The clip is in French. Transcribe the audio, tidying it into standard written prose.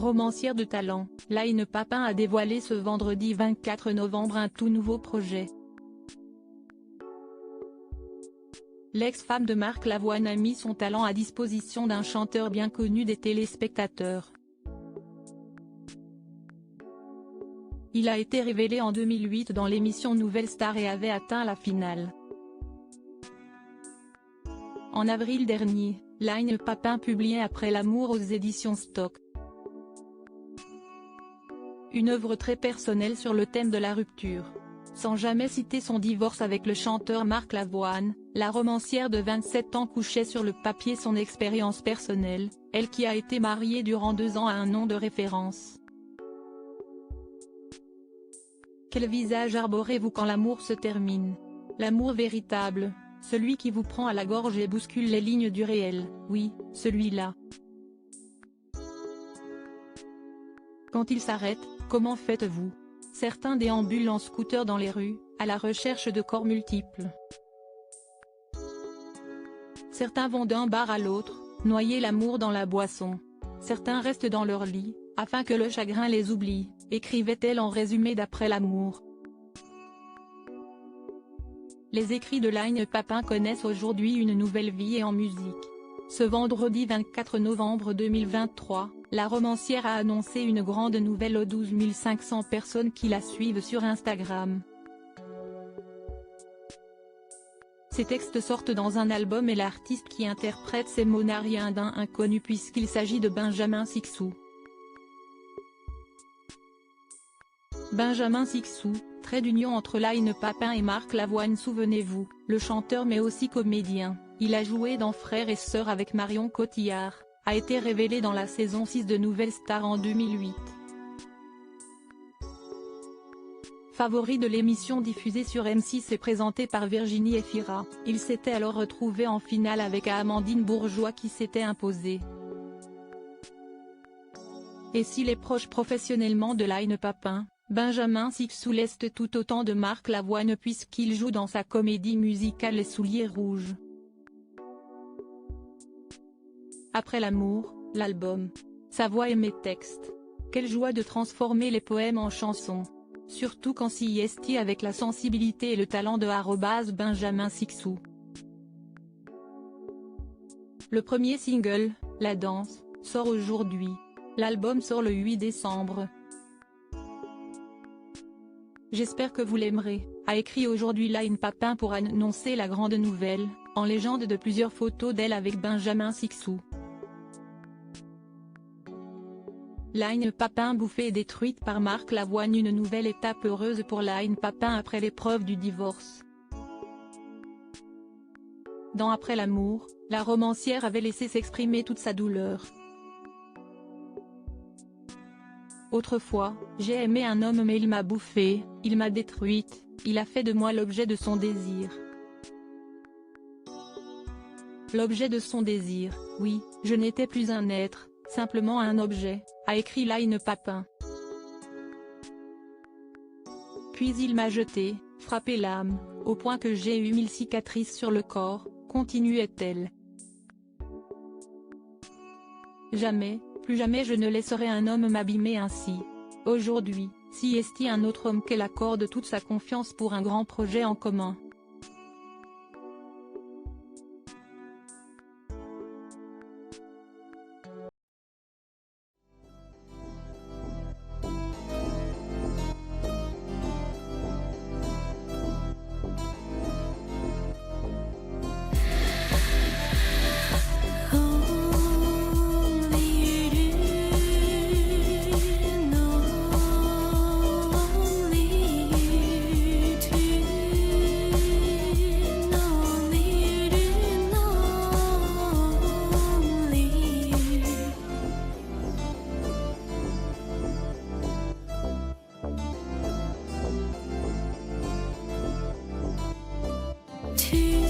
Romancière de talent, Line Papin a dévoilé ce vendredi 24 novembre un tout nouveau projet. L'ex-femme de Marc Lavoine a mis son talent à disposition d'un chanteur bien connu des téléspectateurs. Il a été révélé en 2008 dans l'émission Nouvelle Star et avait atteint la finale. En avril dernier, Line Papin publiait Après l'amour aux éditions Stock. Une œuvre très personnelle sur le thème de la rupture. Sans jamais citer son divorce avec le chanteur Marc Lavoine, la romancière de 27 ans couchait sur le papier son expérience personnelle, elle qui a été mariée durant 2 ans à un nom de référence. Quel visage arborez-vous quand l'amour se termine? L'amour véritable, celui qui vous prend à la gorge et bouscule les lignes du réel, oui, celui-là. Quand il s'arrête, comment faites-vous? Certains déambulent en scooter dans les rues, à la recherche de corps multiples. Certains vont d'un bar à l'autre, noyer l'amour dans la boisson. Certains restent dans leur lit, afin que le chagrin les oublie, écrivait-elle en résumé d'Après l'amour. Les écrits de Line Papin connaissent aujourd'hui une nouvelle vie et en musique. Ce vendredi 24 novembre 2023, la romancière a annoncé une grande nouvelle aux 12 500 personnes qui la suivent sur Instagram. Ces textes sortent dans un album et l'artiste qui interprète ces mots n'a rien d'un inconnu puisqu'il s'agit de Benjamin Sixou. Benjamin Sixou, trait d'union entre Line Papin et Marc Lavoine. Souvenez-vous, le chanteur mais aussi comédien, il a joué dans Frères et Sœurs avec Marion Cotillard, a été révélé dans la saison 6 de Nouvelle Star en 2008. Favori de l'émission diffusée sur M6 et présentée par Virginie Efira, il s'était alors retrouvé en finale avec Amandine Bourgeois qui s'était imposée. Et s'il est proche professionnellement de Line Papin, Benjamin Sixou l'est tout autant de Marc Lavoine puisqu'il joue dans sa comédie musicale Les Souliers Rouges. Après l'amour, l'album. Sa voix et mes textes. Quelle joie de transformer les poèmes en chansons. Surtout quand s'y est avec la sensibilité et le talent de Benjamin Sixou. Le premier single, La Danse, sort aujourd'hui. L'album sort le 8 décembre. J'espère que vous l'aimerez, a écrit aujourd'hui Line Papin pour annoncer la grande nouvelle, en légende de plusieurs photos d'elle avec Benjamin Sixou. Line Papin bouffée et détruite par Marc Lavoine. Une nouvelle étape heureuse pour Line Papin après l'épreuve du divorce. Dans Après l'amour, la romancière avait laissé s'exprimer toute sa douleur. Autrefois, j'ai aimé un homme mais il m'a bouffée, il m'a détruite, il a fait de moi l'objet de son désir. L'objet de son désir, oui, je n'étais plus un être, simplement un objet, a écrit Line Papin. Puis il m'a jeté, frappé l'âme, au point que j'ai eu 1000 cicatrices sur le corps, continuait-elle. Jamais, plus jamais je ne laisserai un homme m'abîmer ainsi. Aujourd'hui, si est un autre homme qu'elle accorde toute sa confiance pour un grand projet en commun. To